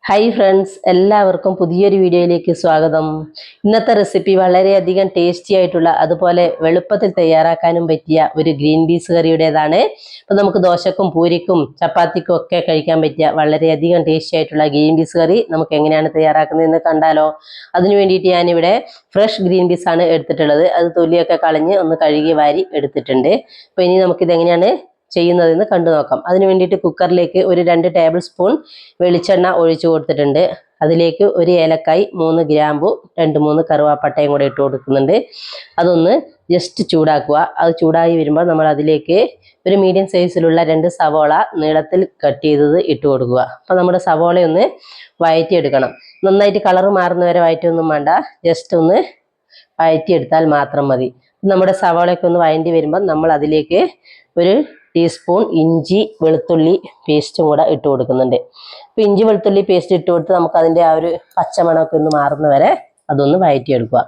Hi friends, എല്ലാവർക്കും പുതിയൊരു വീഡിയോയിലേക്ക് സ്വാഗതം. ഇന്നത്തെ റെസിപ്പി വളരെയധികം ടേസ്റ്റി ആയിട്ടുള്ള അതുപോലെ എളുപ്പത്തിൽ തയ്യാറാക്കാനും പറ്റിയ ഒരു ഗ്രീൻ പീസ് കറിയുടേതാണ്. അപ്പോൾ നമുക്ക് ദോശക്കും പൂരിക്കും ചപ്പാത്തിക്കും ഒക്കെ കഴിക്കാൻ പറ്റിയ വളരെയധികം ടേസ്റ്റി ആയിട്ടുള്ള ഗ്രീൻ പീസ് കറി നമുക്ക് എങ്ങനെയാണ് തയ്യാറാക്കുന്നതെന്ന് കണ്ടാലോ. അതിനു വേണ്ടിയിട്ട് ഞാനിവിടെ ഫ്രഷ് ഗ്രീൻ പീസ് ആണ് എടുത്തിട്ടുള്ളത്. അത് തൊലിയൊക്കെ കളഞ്ഞ് ഒന്ന് കഴുകി വാരി എടുത്തിട്ടുണ്ട്. അപ്പോൾ ഇനി നമുക്കിത് എങ്ങനെയാണ് ചെയ്യുന്നതെന്ന് കണ്ടു നോക്കാം. അതിന് വേണ്ടിയിട്ട് കുക്കറിലേക്ക് ഒരു 2 ടേബിൾ സ്പൂൺ വെളിച്ചെണ്ണ ഒഴിച്ചു കൊടുത്തിട്ടുണ്ട്. അതിലേക്ക് ഒരു ഏലക്കായ്, 3 ഗ്രാമ്പു, 2-3 കറുവാപ്പട്ടയും കൂടെ ഇട്ട് കൊടുക്കുന്നുണ്ട്. അതൊന്ന് ജസ്റ്റ് ചൂടാക്കുക. അത് ചൂടായി വരുമ്പോൾ നമ്മൾ അതിലേക്ക് ഒരു മീഡിയം സൈസിലുള്ള 2 സവോള നീളത്തിൽ കട്ട് ചെയ്തത് ഇട്ട് കൊടുക്കുക. അപ്പോൾ നമ്മുടെ സവോളയൊന്ന് വഴറ്റിയെടുക്കണം. നന്നായിട്ട് കളർ മാറുന്നവരെ വഴറ്റിയൊന്നും വേണ്ട, ജസ്റ്റ് ഒന്ന് വഴറ്റിയെടുത്താൽ മാത്രം മതി. നമ്മുടെ സവാളയൊക്കെ ഒന്ന് വഴണ്ടി വരുമ്പോൾ നമ്മൾ അതിലേക്ക് ഒരു ടീസ്പൂൺ ഇഞ്ചി വെളുത്തുള്ളി പേസ്റ്റും കൂടെ ഇട്ട് കൊടുക്കുന്നുണ്ട്. അപ്പോൾ ഇഞ്ചി വെളുത്തുള്ളി പേസ്റ്റ് ഇട്ട് കൊടുത്ത് നമുക്ക് അതിൻ്റെ ആ ഒരു പച്ചമണമൊക്കെ ഒന്ന് മാറുന്ന വരെ അതൊന്ന് വഴറ്റിയെടുക്കുക.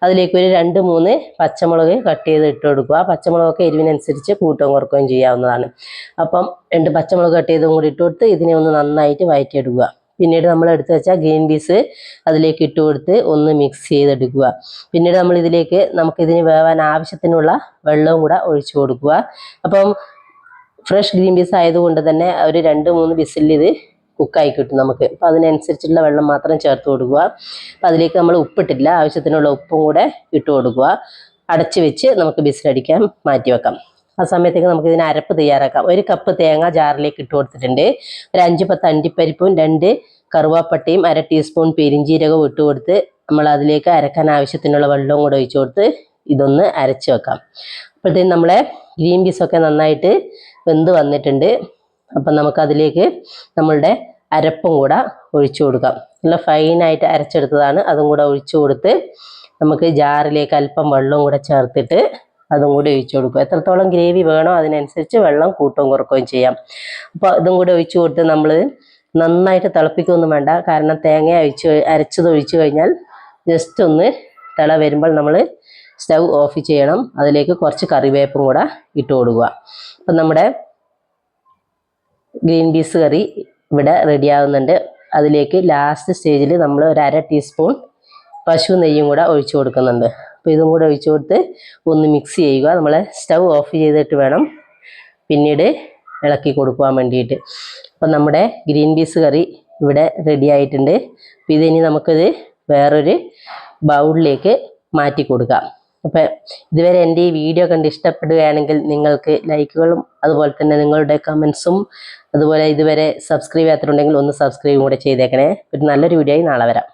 അതിലേക്ക് ഒരു 2-3 പച്ചമുളക് കട്ട് ചെയ്ത് ഇട്ട് കൊടുക്കുക. പച്ചമുളകൊക്കെ എരിവിനനുസരിച്ച് കൂട്ടുകയും കുറക്കുകയും ചെയ്യാവുന്നതാണ്. അപ്പം 2 പച്ചമുളക് കട്ട് ചെയ്തും കൂടി ഇട്ട് കൊടുത്ത് ഇതിനെ ഒന്ന് നന്നായിട്ട് വഴറ്റിയെടുക്കുക. പിന്നീട് നമ്മൾ എടുത്തു വെച്ചാൽ ഗ്രീൻ പീസ് അതിലേക്ക് ഇട്ട് കൊടുത്ത് ഒന്ന് മിക്സ് ചെയ്തെടുക്കുക. പിന്നീട് നമ്മൾ ഇതിലേക്ക് നമുക്കിതിന് വേവാൻ ആവശ്യത്തിനുള്ള വെള്ളവും കൂടെ ഒഴിച്ചു കൊടുക്കുക. അപ്പം ഫ്രഷ് ഗ്രീൻ പീസ് ആയതുകൊണ്ട് തന്നെ ഒരു 2-3 വിസിലിൽ ഇത് കുക്കായി കിട്ടും നമുക്ക്. അപ്പോൾ അതിനനുസരിച്ചുള്ള വെള്ളം മാത്രം ചേർത്ത് കൊടുക്കുക. അപ്പോൾ അതിലേക്ക് നമ്മൾ ഉപ്പിട്ടില്ല, ആവശ്യത്തിനുള്ള ഉപ്പും കൂടെ ഇട്ട് കൊടുക്കുക. അടച്ചു വെച്ച് നമുക്ക് വിസിലടിക്കാൻ മാറ്റി വെക്കാം. ആ സമയത്തേക്ക് നമുക്ക് ഇതിന് അരപ്പ് തയ്യാറാക്കാം. 1 കപ്പ് തേങ്ങ ജാറിലേക്ക് ഇട്ട് കൊടുത്തിട്ടുണ്ട്. ഒരു 5-10 അണ്ടിപ്പരിപ്പും 2 കറുവാപ്പട്ടയും 1/2 ടീസ്പൂൺ പെരിഞ്ചീരകവും ഇട്ട് കൊടുത്ത് നമ്മൾ അതിലേക്ക് അരക്കാൻ ആവശ്യത്തിനുള്ള വെള്ളവും കൂടെ ഒഴിച്ചു കൊടുത്ത് ഇതൊന്ന് അരച്ച് വെക്കാം. അപ്പോഴത്തേക്കും നമ്മളെ ഗ്രീൻ പീസൊക്കെ നന്നായിട്ട് വെന്ത് വന്നിട്ടുണ്ട്. അപ്പം നമുക്കതിലേക്ക് നമ്മളുടെ അരപ്പും കൂടെ ഒഴിച്ചു കൊടുക്കാം. നല്ല ഫൈനായിട്ട് അരച്ചെടുത്തതാണ്. അതും കൂടെ ഒഴിച്ചു കൊടുത്ത് നമുക്ക് ജാറിലേക്ക് അല്പം വെള്ളവും കൂടെ ചേർത്തിട്ട് അതും കൂടി ഒഴിച്ചു കൊടുക്കുക. എത്രത്തോളം ഗ്രേവി വേണോ അതിനനുസരിച്ച് വെള്ളം കൂട്ടുകയും കുറക്കുകയും ചെയ്യാം. അപ്പോൾ ഇതും കൂടി ഒഴിച്ചു കൊടുത്ത് നമ്മൾ നന്നായിട്ട് തിളപ്പിക്കുകയൊന്നും വേണ്ട. കാരണം തേങ്ങ അരച്ചത് ഒഴിച്ചു കഴിഞ്ഞാൽ ജസ്റ്റ് ഒന്ന് തിള വരുമ്പോൾ നമ്മൾ സ്റ്റൗ ഓഫ് ചെയ്യണം. അതിലേക്ക് കുറച്ച് കറിവേപ്പും കൂടെ ഇട്ട് കൊടുക്കുക. അപ്പം നമ്മുടെ ഗ്രീൻ പീസ് കറി ഇവിടെ റെഡി ആവുന്നുണ്ട്. അതിലേക്ക് ലാസ്റ്റ് സ്റ്റേജിൽ നമ്മൾ ഒരു 1/2 ടീസ്പൂൺ പശു നെയ്യും കൂടെ ഒഴിച്ചു കൊടുക്കുന്നുണ്ട്. അപ്പോൾ ഇതും കൂടെ ഒഴിച്ചു കൊടുത്ത് ഒന്ന് മിക്സ് ചെയ്യുക. നമ്മൾ സ്റ്റൗ ഓഫ് ചെയ്തിട്ട് വേണം പിന്നീട് ഇളക്കി കൊടുക്കുവാൻ വേണ്ടിയിട്ട്. അപ്പം നമ്മുടെ ഗ്രീൻ പീസ് കറി ഇവിടെ റെഡി ആയിട്ടുണ്ട്. അപ്പോൾ ഇതിനി നമുക്കിത് വേറൊരു ബൗളിലേക്ക് മാറ്റി കൊടുക്കാം. അപ്പം ഇതുവരെ എൻ്റെ ഈ വീഡിയോ കണ്ട് ഇഷ്ടപ്പെടുകയാണെങ്കിൽ നിങ്ങൾക്ക് ലൈക്കുകളും അതുപോലെ തന്നെ നിങ്ങളുടെ കമൻസും അതുപോലെ ഇതുവരെ സബ്സ്ക്രൈബ് ചെയ്യാത്തതുണ്ടെങ്കിൽ ഒന്ന് സബ്സ്ക്രൈബും കൂടെ ചെയ്തേക്കണേ. ഒരു നല്ലൊരു വീഡിയോ ആയി നാളെ വരാം.